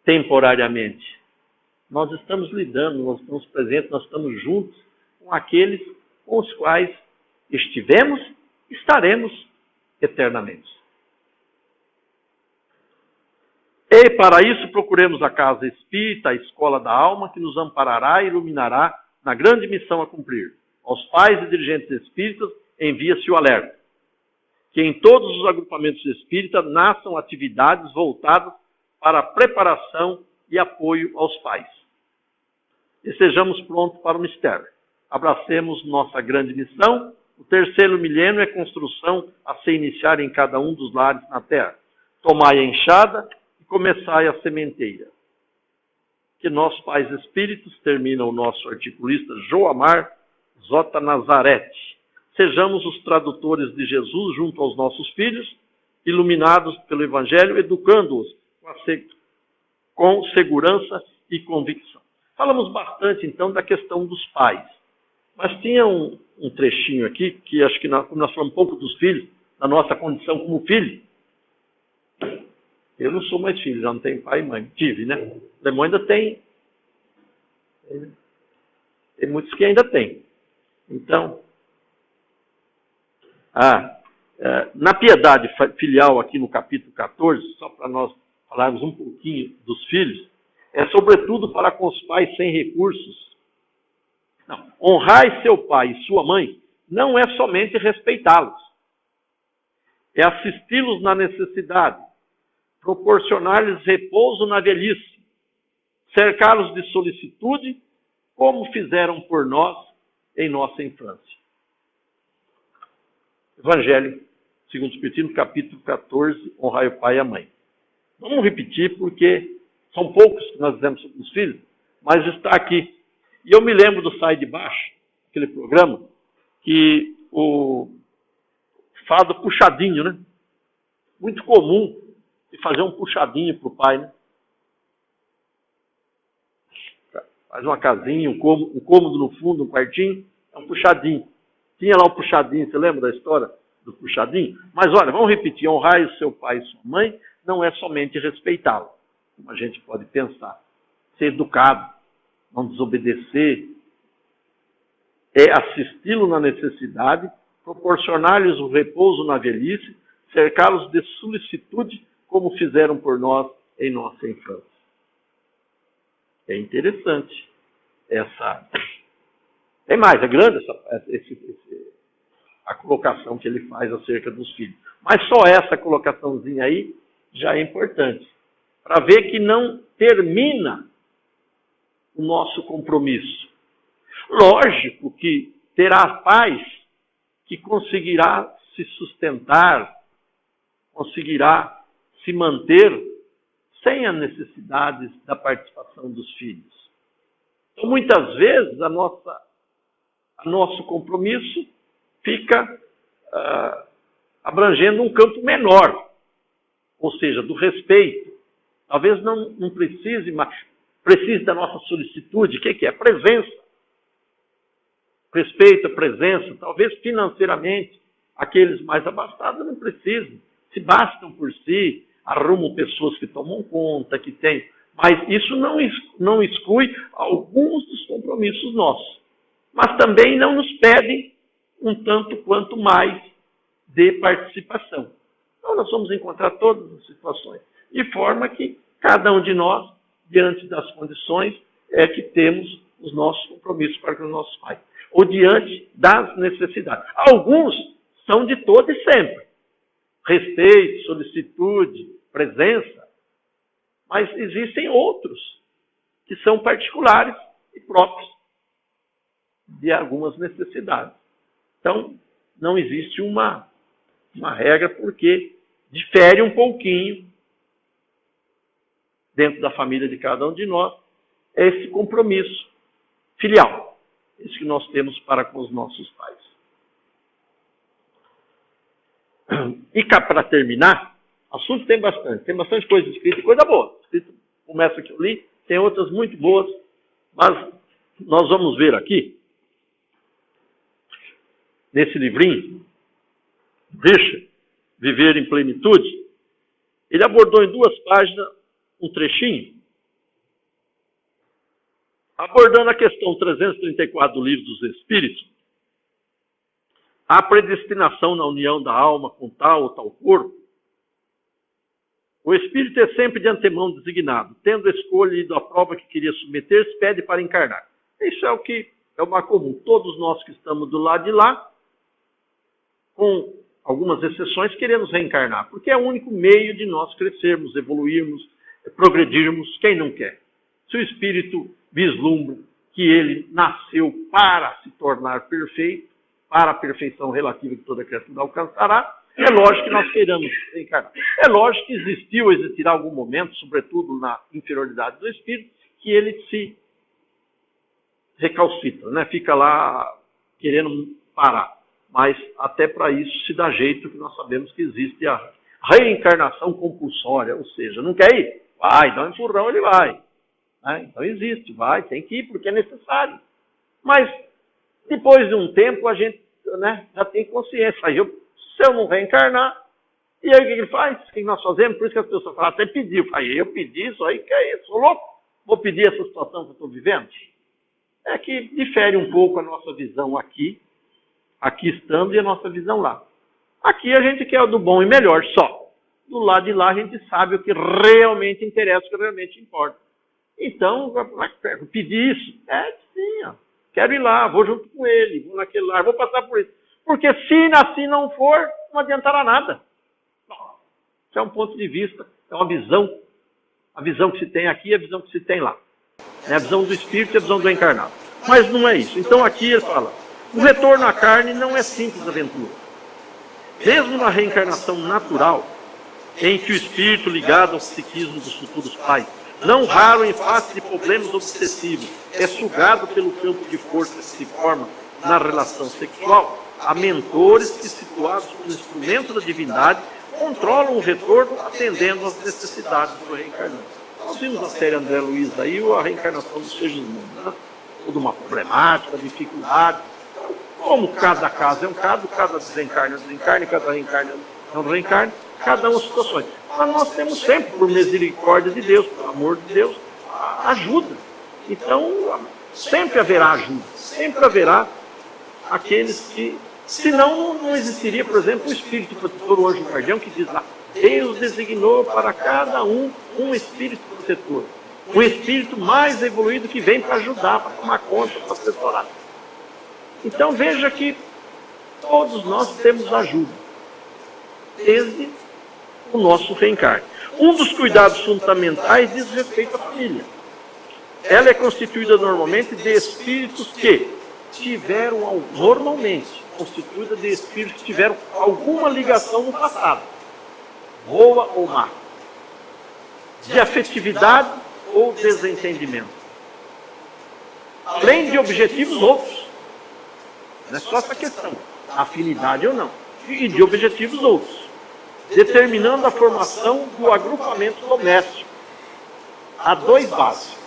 temporariamente. Nós estamos lidando, nós estamos presentes, nós estamos juntos com aqueles com os quais estivemos, estaremos eternamente. E para isso procuremos a casa espírita, a escola da alma, que nos amparará e iluminará na grande missão a cumprir. Aos pais e dirigentes espíritas envia-se o alerta, que em todos os agrupamentos espíritas nasçam atividades voltadas para a preparação e apoio aos pais. E sejamos prontos para o mistério. Abracemos nossa grande missão. O terceiro milênio é construção a se iniciar em cada um dos lares na terra. Tomai a enxada e começai a sementeira. Que nós, pais espíritos, termina o nosso articulista Joamar Zota Nazarete. Sejamos os tradutores de Jesus junto aos nossos filhos, iluminados pelo Evangelho, educando-os com segurança e convicção. Falamos bastante, então, da questão dos pais. Mas tinha um trechinho aqui, que acho que nós falamos um pouco dos filhos, da nossa condição como filho. Eu não sou mais filho, já não tenho pai e mãe. Tive, né? O Lemão ainda tem. Tem muitos que ainda tem. Então, na piedade filial, aqui no capítulo 14, só para nós falarmos um pouquinho dos filhos, é sobretudo para com os pais sem recursos. Não. Honrai seu pai e sua mãe não é somente respeitá-los, é assisti-los na necessidade, proporcionar-lhes repouso na velhice, cercá-los de solicitude, como fizeram por nós em nossa infância. Evangelho segundo o Espiritismo, capítulo 14, honrai o pai e a mãe. Vamos repetir porque são poucos que nós dizemos sobre os filhos, mas está aqui. E eu me lembro do Sai de Baixo, aquele programa, que o fado puxadinho, né? Muito comum de fazer um puxadinho para o pai, né? Faz uma casinha, um cômodo no fundo, um quartinho, é um puxadinho. Tinha lá um puxadinho, você lembra da história do puxadinho? Mas olha, vamos repetir, honrar o seu pai e sua mãe não é somente respeitá-lo, como a gente pode pensar. Ser educado, não desobedecer, é assisti-lo na necessidade, proporcionar-lhes o repouso na velhice, cercá-los de solicitude, como fizeram por nós em nossa infância. É interessante essa... Tem mais, é grande a colocação que ele faz acerca dos filhos. Mas só essa colocaçãozinha aí já é importante, para ver que não termina o nosso compromisso. Lógico que terá pais que conseguirá se sustentar, conseguirá se manter sem a necessidade da participação dos filhos. Então, muitas vezes, nosso compromisso fica abrangendo um campo menor, ou seja, do respeito. Talvez não precise, mas precise da nossa solicitude. O que é? Presença. Respeito, presença. Talvez financeiramente, aqueles mais abastados não precisem. Se bastam por si, arrumam pessoas que tomam conta, que têm. Mas isso não exclui alguns dos compromissos nossos. Mas também não nos pedem um tanto quanto mais de participação. Então, nós vamos encontrar todas as situações, de forma que cada um de nós, diante das condições, é que temos os nossos compromissos para com os nossos pais, ou diante das necessidades. Alguns são de todo e sempre. Respeito, solicitude, presença, mas existem outros que são particulares e próprios de algumas necessidades. Então, não existe uma regra, porque difere um pouquinho dentro da família de cada um de nós esse compromisso filial, esse que nós temos para com os nossos pais. E cá, para terminar, assunto tem bastante coisa escrita, coisa boa. Começa que eu li, tem outras muito boas, mas nós vamos ver aqui, nesse livrinho, Richard, Viver em Plenitude, ele abordou em 2 páginas um trechinho, abordando a questão 334 do Livro dos Espíritos, há predestinação na união da alma com tal ou tal corpo, o espírito é sempre de antemão designado, tendo escolhido a prova que queria submeter-se, pede para encarnar. Isso é o que é o mais comum. Todos nós que estamos do lado de lá, com algumas exceções, queremos reencarnar, porque é o único meio de nós crescermos, evoluirmos, progredirmos. Quem não quer? Se o espírito vislumbra que ele nasceu para se tornar perfeito, para a perfeição relativa que toda criatura alcançará, é lógico que nós queiramos reencarnar. É lógico que existiu ou existirá algum momento, sobretudo na inferioridade do espírito, que ele se recalcitra, né? Fica lá querendo parar. Mas até para isso se dá jeito, que nós sabemos que existe a reencarnação compulsória, ou seja, não quer ir? Vai, dá um empurrão, ele vai. Né? Então existe, vai, tem que ir porque é necessário. Mas depois de um tempo a gente, né, já tem consciência. Aí se eu não reencarnar, e aí o que ele faz? O que nós fazemos? Por isso que as pessoas falam, até pediu. Aí eu pedi isso aí, que é isso? Sou louco? Vou pedir essa situação que eu estou vivendo? É que difere um pouco a nossa visão aqui estando, e a nossa visão lá. Aqui a gente quer o do bom e melhor só. Do lado de lá a gente sabe o que realmente interessa, o que realmente importa. Então, pedir isso? Sim, ó. Quero ir lá, vou junto com ele, vou naquele lá, vou passar por isso. Porque se assim não for, não adiantará nada. Isso é um ponto de vista, é uma visão. A visão que se tem aqui e a visão que se tem lá. É a visão do espírito e a visão do encarnado. Mas não é isso. Então aqui ele fala, o retorno à carne não é simples aventura. Mesmo na reencarnação natural, em que o espírito ligado ao psiquismo dos futuros pais, não raro em face de problemas obsessivos, é sugado pelo campo de força que se forma na relação sexual, há mentores que, situados como instrumento da divindade, controlam o retorno atendendo às necessidades do reencarnante. Nós vimos na série André Luiz aí a reencarnação dos Segismundo, né? Toda uma problemática, dificuldade. Como cada caso é um caso, cada desencarne é um desencarne, cada reencarne é um reencarne, cada uma situações. Mas nós temos sempre, por misericórdia de Deus, por amor de Deus, ajuda. Então, sempre haverá ajuda, sempre haverá aqueles que, senão não existiria, por exemplo, o espírito protetor, o anjo guardião, que diz lá, Deus designou para cada um espírito protetor. Um espírito mais evoluído que vem para ajudar, para tomar conta, para assessorar. Então veja que todos nós temos ajuda, desde o nosso reencarne. Um dos cuidados fundamentais diz respeito à família. Ela é constituída normalmente de espíritos que tiveram, normalmente, constituída de espíritos que tiveram alguma ligação no passado, boa ou má, de afetividade ou desentendimento, além de objetivos outros. Não é só essa questão, afinidade ou não, e de objetivos outros, determinando a formação do agrupamento doméstico. Há dois básicos.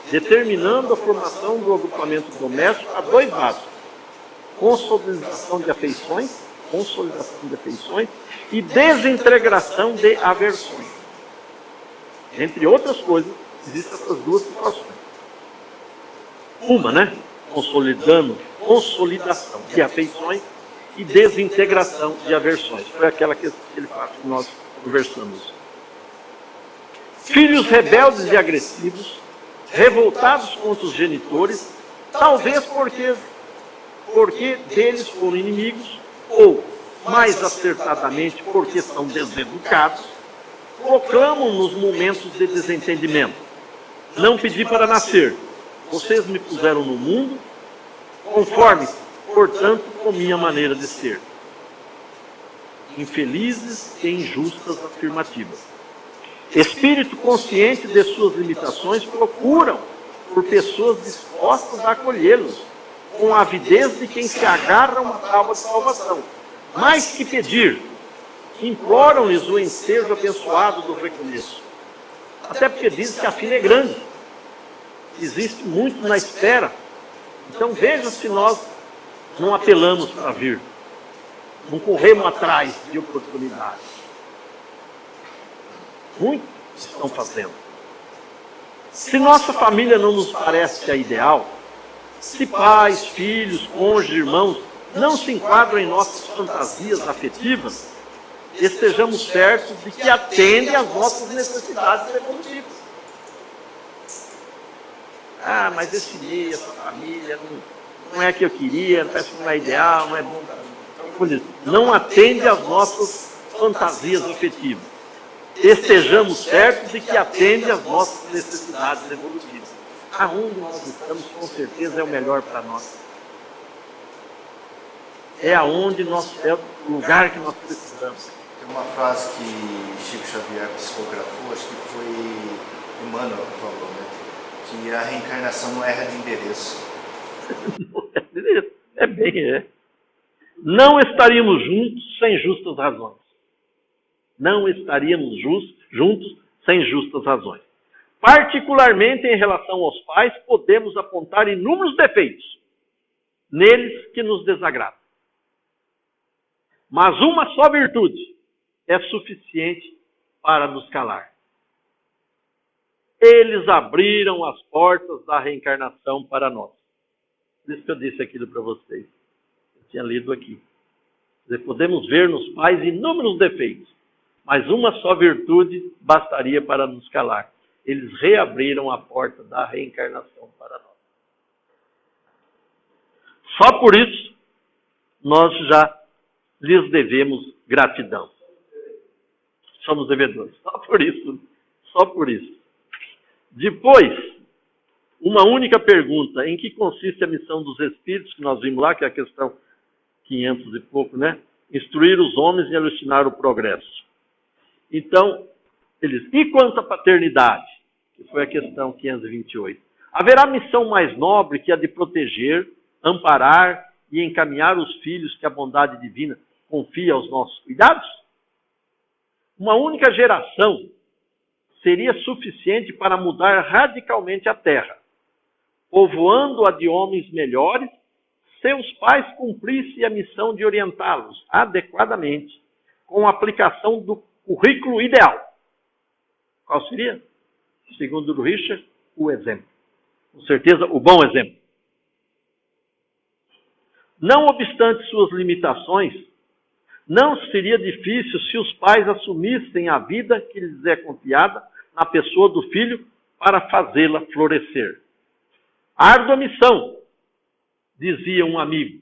Determinando a formação do agrupamento doméstico há dois básicos. Consolidação de afeições e desintegração de aversões. Entre outras coisas, existem essas duas situações. Uma, né? Consolidação de afeições e desintegração de aversões. Foi aquela que ele faz que nós conversamos. Filhos rebeldes e agressivos, revoltados contra os genitores, talvez porque deles foram inimigos, ou, mais acertadamente, porque são deseducados, proclamam nos momentos de desentendimento: não pedi para nascer, vocês me puseram no mundo, conforme, portanto, com minha maneira de ser. Infelizes e injustas afirmativas. Espírito consciente de suas limitações procuram por pessoas dispostas a acolhê-los, com a avidez de quem se agarra a uma tábua de salvação. Mais que pedir, imploram-lhes o ensejo abençoado do recomeço. Até porque dizem que a fila é grande. Existe muito na espera. Então veja se nós não apelamos para vir. Não corremos atrás de oportunidades. Muitos estão fazendo. Se nossa família não nos parece a ideal, se pais, filhos, cônjuges, irmãos não se enquadram em nossas fantasias afetivas, estejamos certos de que atendem às nossas necessidades evolutivas. Ah, mas esse meio, essa família, não é a que eu queria, parece que não é ideal, não é bom. Não atende às nossas fantasias afetivas. Estejamos certos de que atende às nossas necessidades evolutivas. Aonde nós estamos, com certeza, é o melhor para nós. É aonde nós, é o lugar que nós precisamos. Tem uma frase que Chico Xavier psicografou, acho que foi Emmanuel que falou, né? Que a reencarnação não erra de endereço. É bem. Não estaríamos juntos sem justas razões. Não estaríamos juntos sem justas razões. Particularmente em relação aos pais, podemos apontar inúmeros defeitos neles que nos desagradam. Mas uma só virtude é suficiente para nos calar. Eles abriram as portas da reencarnação para nós. Por isso que eu disse aquilo para vocês. Eu tinha lido aqui. Podemos ver nos pais inúmeros defeitos, mas uma só virtude bastaria para nos calar. Eles reabriram a porta da reencarnação para nós. Só por isso, nós já lhes devemos gratidão. Somos devedores. Só por isso. Só por isso. Depois, uma única pergunta. Em que consiste a missão dos espíritos, que nós vimos lá, que é a questão 500 e pouco, né? Instruir os homens e alucinar o progresso. Então, e quanto à paternidade? Que foi a questão 528. Haverá missão mais nobre que a de proteger, amparar e encaminhar os filhos que a bondade divina confia aos nossos cuidados? Uma única geração seria suficiente para mudar radicalmente a terra, povoando-a de homens melhores, se os pais cumprissem a missão de orientá-los adequadamente, com a aplicação do currículo ideal. Qual seria? Segundo o Richard, o exemplo. Com certeza, o bom exemplo. Não obstante suas limitações, não seria difícil se os pais assumissem a vida que lhes é confiada na pessoa do filho para fazê-la florescer. Árdua missão, dizia um amigo,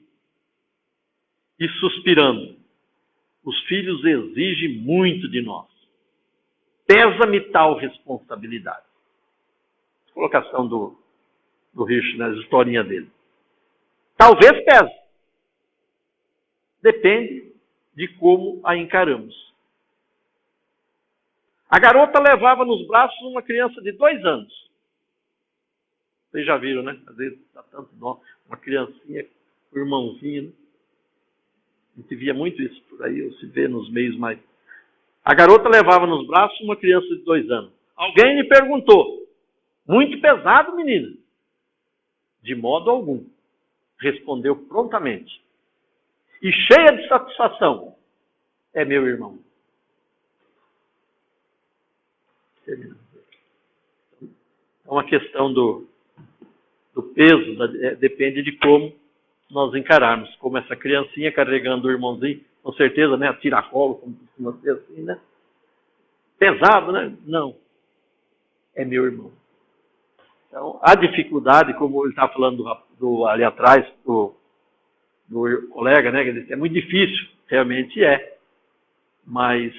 e suspirando, os filhos exigem muito de nós. Pesa-me tal responsabilidade. Colocação do Richard, na historinha dele. Talvez pese. Depende de como a encaramos. A garota levava nos braços uma criança de 2 anos. Vocês já viram, né? Às vezes dá tanto dó. Uma criancinha, um irmãozinho, né? A gente via muito isso por aí, ou se vê nos meios mais... A garota levava nos braços uma criança de 2 anos. Alguém lhe perguntou, muito pesado, menina? De modo algum. Respondeu prontamente. E cheia de satisfação, é meu irmão. Então a questão do peso depende de como nós encararmos. Como essa criancinha carregando o irmãozinho, com certeza, né? A tiracolo, como costuma ser assim, né? Pesado, né? Não. É meu irmão. Então, a dificuldade, como ele está falando ali atrás, do colega, né? Ele disse, é muito difícil, realmente é. Mas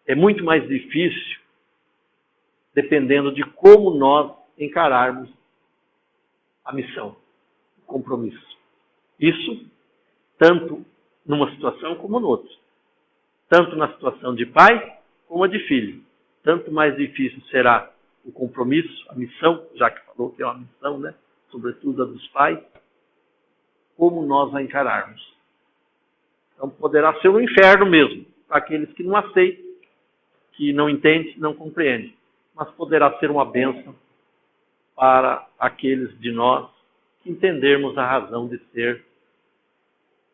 é muito mais difícil dependendo de como nós encararmos a missão, o compromisso. Isso, tanto numa situação como noutra. Tanto na situação de pai, como a de filho. Tanto mais difícil será o compromisso, a missão, já que falou que é uma missão, né? Sobretudo a dos pais, como nós a encararmos. Então poderá ser um inferno mesmo, para aqueles que não aceitam, que não entendem, não compreendem. Mas poderá ser uma bênção para aqueles de nós que entendermos a razão de ser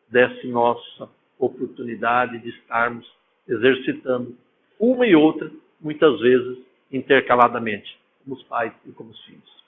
dessa nossa oportunidade de estarmos exercitando uma e outra, muitas vezes intercaladamente, como os pais e como os filhos.